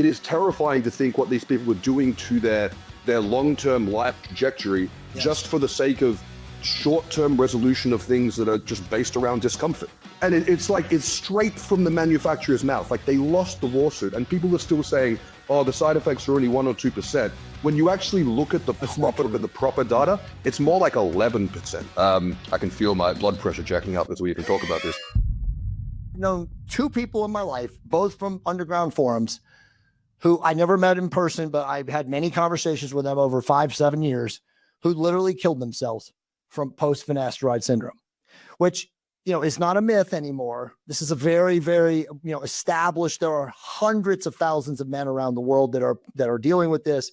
it is terrifying to think what these people are doing to their long-term life trajectory just for the sake of short-term resolution of things that are just based around discomfort. And it's straight from the manufacturer's mouth. Like, they lost the lawsuit and people are still saying, oh, the side effects are only 1 or 2%. When you actually look at the proper data, it's more like 11%. I can feel my blood pressure jacking up as we even talk about this. Known 2 people in my life, both from underground forums, who I never met in person, but I've had many conversations with them over 5-7 years, who literally killed themselves from post-finasteride syndrome, which, is not a myth anymore. This is a very, very, established. There are hundreds of thousands of men around the world that are dealing with this.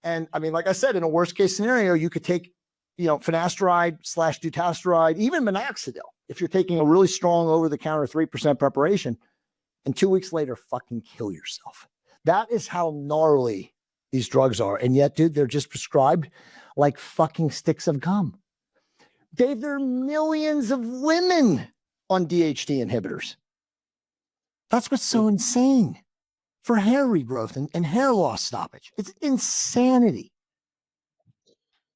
And I mean, like I said, in a worst case scenario, you could take, finasteride / dutasteride, even minoxidil, if you're taking a really strong over-the-counter 3% preparation, and 2 weeks later, fucking kill yourself. That is how gnarly these drugs are. And yet, dude, they're just prescribed like fucking sticks of gum. Dave, there are millions of women on DHT inhibitors. That's what's so insane for hair regrowth and hair loss stoppage. It's insanity.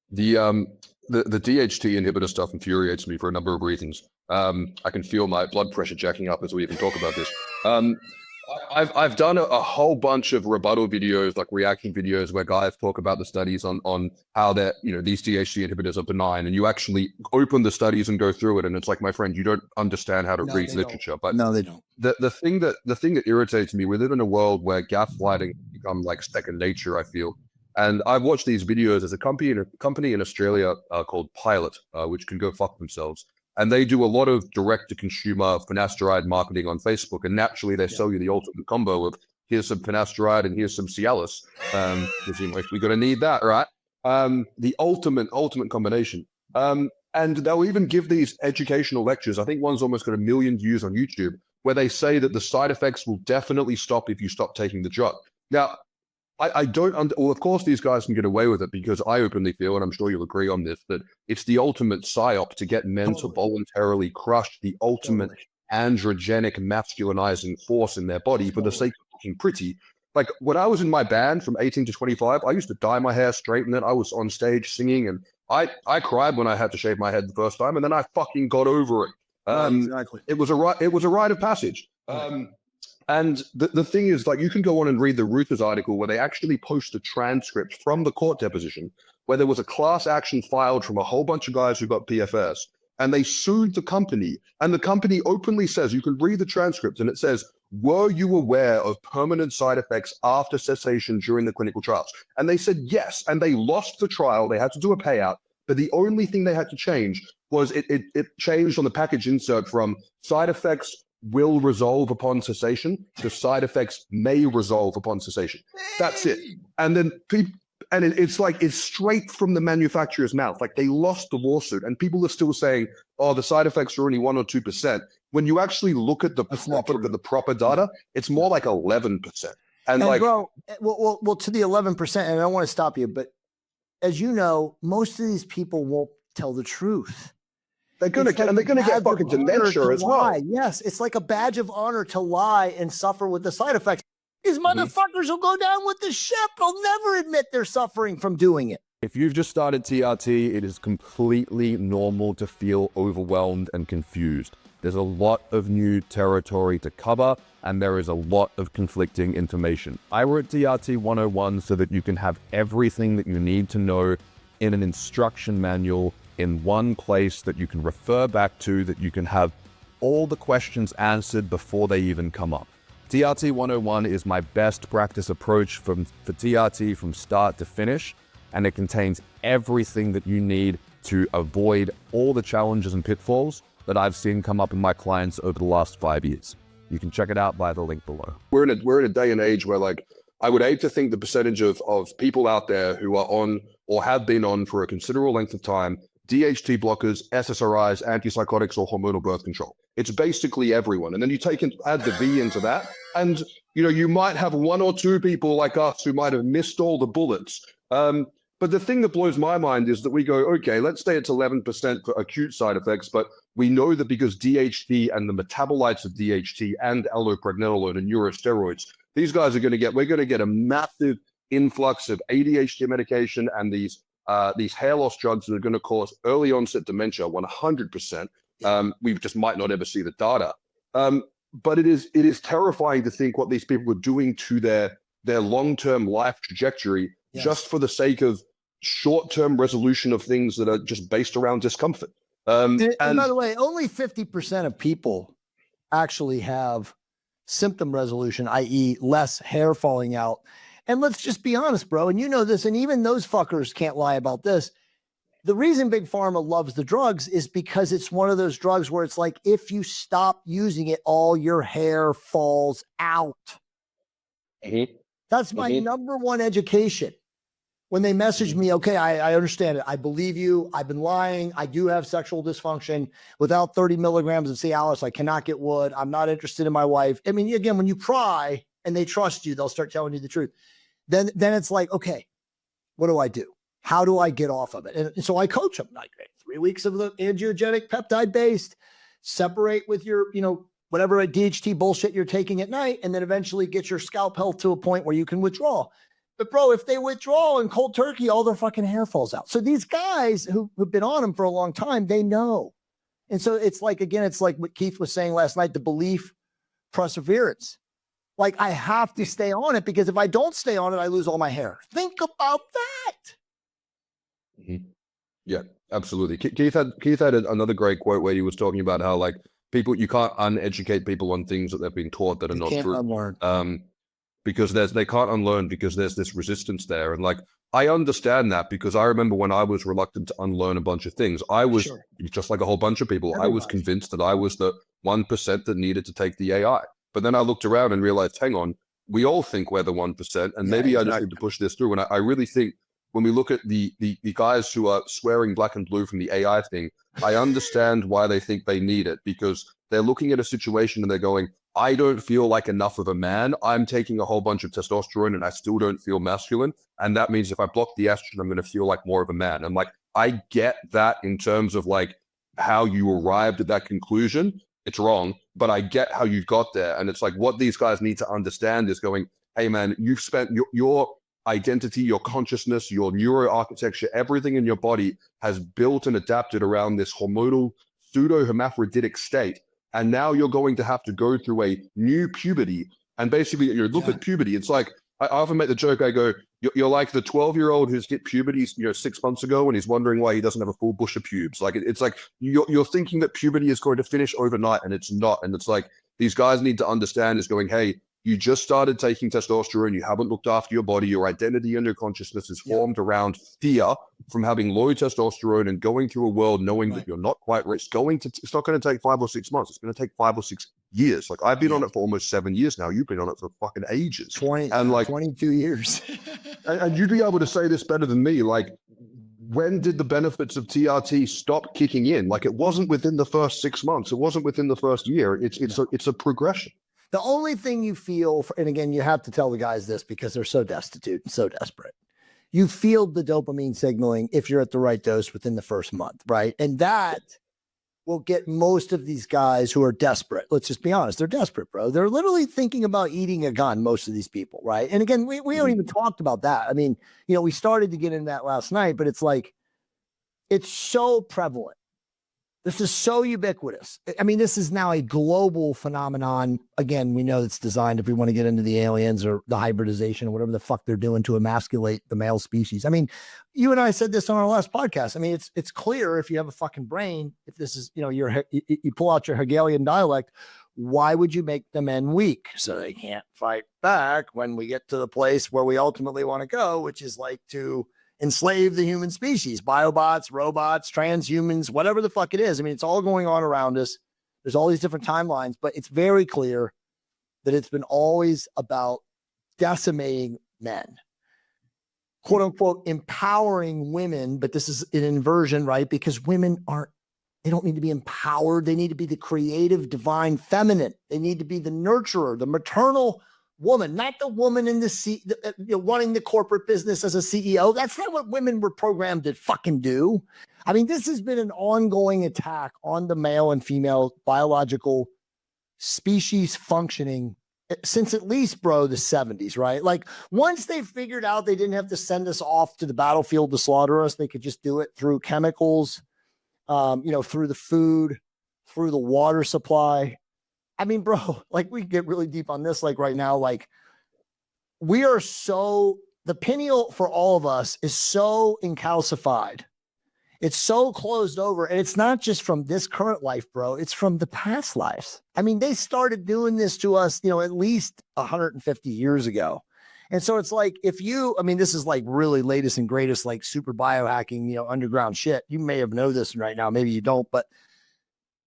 The DHT inhibitor stuff infuriates me for a number of reasons. I can feel my blood pressure jacking up as we even talk about this. I've done a whole bunch of rebuttal videos, like reaction videos, where guys talk about the studies on how that these DHT inhibitors are benign, and you actually open the studies and go through it, and it's like, my friend, you don't understand how to read literature. But no, they don't. The thing that irritates me, we live in a world where gaslighting become like second nature, I feel. And I've watched these videos. There's a company in Australia called Pilot, which can go fuck themselves. And they do a lot of direct-to-consumer finasteride marketing on Facebook. And naturally, they sell you the ultimate combo of, here's some finasteride and here's some Cialis. Because we're going to need that, right? The ultimate combination. And they'll even give these educational lectures. I think one's almost got 1 million views on YouTube, where they say that the side effects will definitely stop if you stop taking the drug. Now, I don't, well, of course these guys can get away with it, because I openly feel, and I'm sure you'll agree on this, that it's the ultimate psyop to get men to voluntarily crush the ultimate androgenic masculinizing force in their body for the sake of looking pretty. Like, when I was in my band from 18 to 25, I used to dye my hair, straighten it. I was on stage singing, and I cried when I had to shave my head the first time, and then I fucking got over it. Exactly. It was a rite of passage. And the thing is, like, you can go on and read the Reuters article where they actually post a transcript from the court deposition where there was a class action filed from a whole bunch of guys who got PFS, and they sued the company. And the company openly says, you can read the transcript, and it says, were you aware of permanent side effects after cessation during the clinical trials? And they said yes, and they lost the trial. They had to do a payout, but the only thing they had to change was it changed on the package insert from side effects will resolve upon cessation to side effects may resolve upon cessation. That's it. And then it's straight from the manufacturer's mouth. Like, they lost the lawsuit, and people are still saying, oh, the side effects are only 1 or 2%. When you actually look at the proper data, it's more like 11%. And like, bro, well, to the 11%, and I don't want to stop you, but as you know, most of these people won't tell the truth. They're going to get fucking dementia as well. Yes, it's like a badge of honor to lie and suffer with the side effects. These motherfuckers will go down with the ship. They'll never admit they're suffering from doing it. If you've just started TRT, it is completely normal to feel overwhelmed and confused. There's a lot of new territory to cover, and there is a lot of conflicting information. I wrote TRT 101 so that you can have everything that you need to know in an instruction manual in one place that you can refer back to, that you can have all the questions answered before they even come up. TRT 101 is my best practice approach for TRT from start to finish, and it contains everything that you need to avoid all the challenges and pitfalls that I've seen come up in my clients over the last 5 years. You can check it out via the link below. We're in a day and age where, like, I would hate to think the percentage of people out there who are on or have been on for a considerable length of time DHT blockers, SSRIs, antipsychotics, or hormonal birth control. It's basically everyone. And then you add the V into that, and you might have 1 or 2 people like us who might have missed all the bullets. But the thing that blows my mind is that we go, okay, let's say it's 11% for acute side effects, but we know that because DHT and the metabolites of DHT and allopregnanolone and neurosteroids These guys are going to get, we're going to get a massive influx of ADHD medication and these hair loss drugs that are going to cause early onset dementia 100%. We just might not ever see the data. But it is terrifying to think what these people are doing to their long-term life trajectory just for the sake of short-term resolution of things that are just based around discomfort. And by the way, only 50% of people actually have symptom resolution, i.e. less hair falling out. And let's just be honest, bro. And you know this, and even those fuckers can't lie about this. The reason Big Pharma loves the drugs is because it's one of those drugs where it's like, if you stop using it, all your hair falls out. That's my number one education. When they message me, okay, I understand it. I believe you. I've been lying. I do have sexual dysfunction. Without 30 milligrams of Cialis, I cannot get wood. I'm not interested in my wife. I mean, again, when you pry and they trust you, they'll start telling you the truth. Then it's like, okay, what do I do? How do I get off of it? And so I coach them like 3 weeks of the angiogenic peptide based, separate with your, whatever DHT bullshit you're taking at night, and then eventually get your scalp health to a point where you can withdraw. But bro, if they withdraw in cold turkey, all their fucking hair falls out. So these guys who've been on them for a long time, they know. And so it's like, again, it's like what Keith was saying last night, the belief, perseverance. Like I have to stay on it because if I don't stay on it, I lose all my hair. Think about that. Yeah, absolutely. Keith had another great quote where he was talking about how like people, you can't uneducate people on things that they've been taught that are not true. Unlearn. Because they can't unlearn because there's this resistance there. And like, I understand that because I remember when I was reluctant to unlearn a bunch of things, I was just like a whole bunch of people. I was convinced that I was the 1% that needed to take the AI. But then I looked around and realized, hang on, we all think we're the 1%. And maybe I just need to push this through. And I really think when we look at the guys who are swearing black and blue from the AI thing, I understand why they think they need it because they're looking at a situation and they're going, I don't feel like enough of a man. I'm taking a whole bunch of testosterone and I still don't feel masculine. And that means if I block the estrogen, I'm going to feel like more of a man. And like, I get that in terms of like how you arrived at that conclusion. It's wrong, but I get how you got there. And it's like what these guys need to understand is going, hey man, you've spent your identity, your consciousness, your neuroarchitecture, everything in your body has built and adapted around this hormonal pseudo-hermaphroditic state. And now you're going to have to go through a new puberty. And basically, you look at puberty. It's like, I often make the joke, I go, you're like the 12-year-old who's hit puberty 6 months ago and he's wondering why he doesn't have a full bush of pubes. Like, it's like you're thinking that puberty is going to finish overnight and it's not. And it's like, these guys need to understand is going, hey, you just started taking testosterone. You haven't looked after your body. Your identity and your consciousness is formed around fear from having low testosterone and going through a world knowing that you're not quite rich. It's not going to take 5 or 6 months. It's going to take 5 or 6 years. Like I've been on it for almost 7 years now. You've been on it for fucking ages. 22 years. and you'd be able to say this better than me. Like, when did the benefits of TRT stop kicking in? Like it wasn't within the first 6 months. It wasn't within the first year. It's a progression. The only thing you feel, and again, you have to tell the guys this because they're so destitute and so desperate. You feel the dopamine signaling if you're at the right dose within the first month, right? And that will get most of these guys who are desperate. Let's just be honest. They're desperate, bro. They're literally thinking about eating a gun, most of these people, right? And again, we don't even talked about that. I mean, we started to get into that last night, but it's like, it's so prevalent. This is so ubiquitous. I mean, this is now a global phenomenon. Again, we know it's designed if we want to get into the aliens or the hybridization or whatever the fuck they're doing to emasculate the male species. I mean, you and I said this on our last podcast. I mean, it's clear if you have a fucking brain, if this is, you pull out your Hegelian dialect, why would you make the men weak? So they can't fight back when we get to the place where we ultimately want to go, which is like to enslave the human species, biobots, robots, transhumans, whatever the fuck it is. I mean, it's all going on around us. There's all these different timelines, but it's very clear that it's been always about decimating men, quote unquote, empowering women. But this is an inversion, right? Because women they don't need to be empowered. They need to be the creative, divine feminine. They need to be the nurturer, the maternal woman, not the woman in running the corporate business as a CEO. That's not what women were programmed to fucking do. I mean, this has been an ongoing attack on the male and female biological species functioning since at least, bro, the 70s, right? Like once they figured out they didn't have to send us off to the battlefield to slaughter us, they could just do it through chemicals, through the food, through the water supply. I mean, bro, like we get really deep on this, like right now, like we are the pineal for all of us is so encalcified. It's so closed over. And it's not just from this current life, bro. It's from the past lives. I mean, they started doing this to us, at least 150 years ago. And so it's like, this is like really latest and greatest, like super biohacking, underground shit. You may have known this right now. Maybe you don't,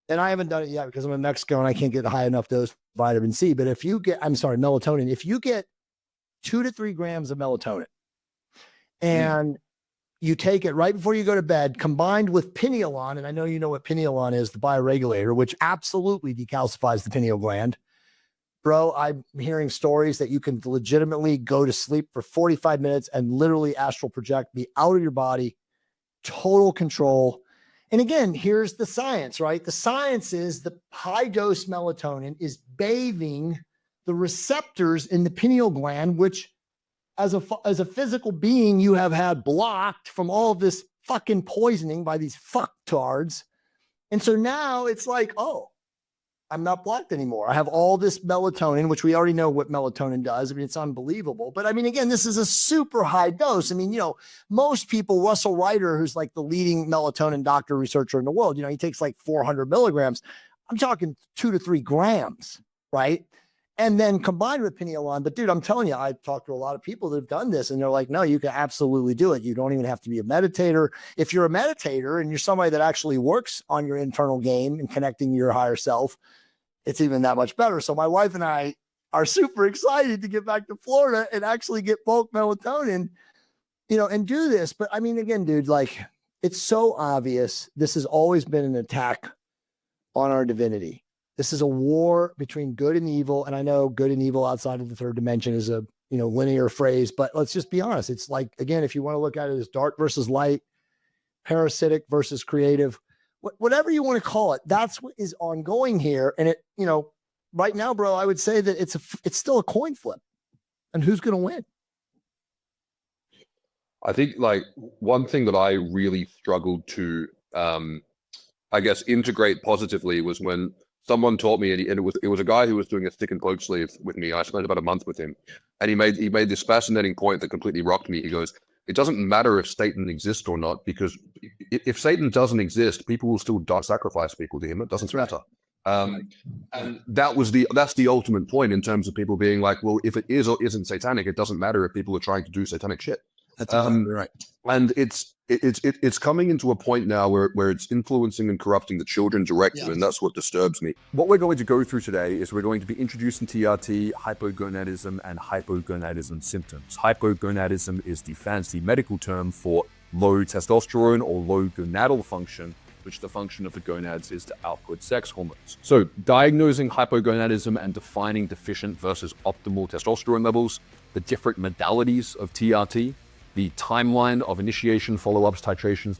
and I haven't done it yet because I'm in Mexico and I can't get a high enough dose of vitamin C. But melatonin, if you get 2 to 3 grams of melatonin and you take it right before you go to bed, combined with pineolon, and I know you know what pineolon is, the bioregulator, which absolutely decalcifies the pineal gland. Bro, I'm hearing stories that you can legitimately go to sleep for 45 minutes and literally astral project, be out of your body, total control. And again, here's the science, right? The science is the high dose melatonin is bathing the receptors in the pineal gland, which as a physical being, you have had blocked from all of this fucking poisoning by these fucktards. And so now it's like, oh, I'm not blocked anymore. I have all this melatonin, which we already know what melatonin does. I mean, it's unbelievable. But I mean, again, this is a super high dose. I mean, most people, Russell Ryder, who's like the leading melatonin doctor researcher in the world, he takes like 400 milligrams. I'm talking 2 to 3 grams, right? And then combined with pineolon. But dude, I'm telling you, I talked to a lot of people that have done this and they're like, no, you can absolutely do it. You don't even have to be a meditator. If you're a meditator and you're somebody that actually works on your internal game and connecting your higher self, it's even that much better. So my wife and I are super excited to get back to Florida and actually get bulk melatonin, and do this. But I mean, again, dude, like it's so obvious. This has always been an attack on our divinity. This is a war between good and evil. And I know good and evil outside of the third dimension is a, linear phrase, but let's just be honest. It's like, again, if you want to look at it as dark versus light, parasitic versus creative, whatever you want to call it, that's what is ongoing here. And it, right now, bro, I would say that it's still a coin flip and who's going to win. I think like one thing that I really struggled to, I guess, integrate positively was when someone taught me, and it was a guy who was doing a stick and poke sleeve with me. I spent about a month with him, and he made this fascinating point that completely rocked me. He goes, "It doesn't matter if Satan exists or not, because if Satan doesn't exist, people will still sacrifice people to him. It doesn't matter." And that's the ultimate point in terms of people being like, well, if it is or isn't satanic, it doesn't matter if people are trying to do satanic shit. That's exactly right. And it's coming into a point now where it's influencing and corrupting the children directly, and that's what disturbs me. What we're going to go through today is we're going to be introducing TRT, hypogonadism, and hypogonadism symptoms. Hypogonadism is the fancy medical term for low testosterone or low gonadal function, which the function of the gonads is to output sex hormones. So diagnosing hypogonadism and defining deficient versus optimal testosterone levels, the different modalities of TRT, the timeline of initiation, follow-ups, titrations,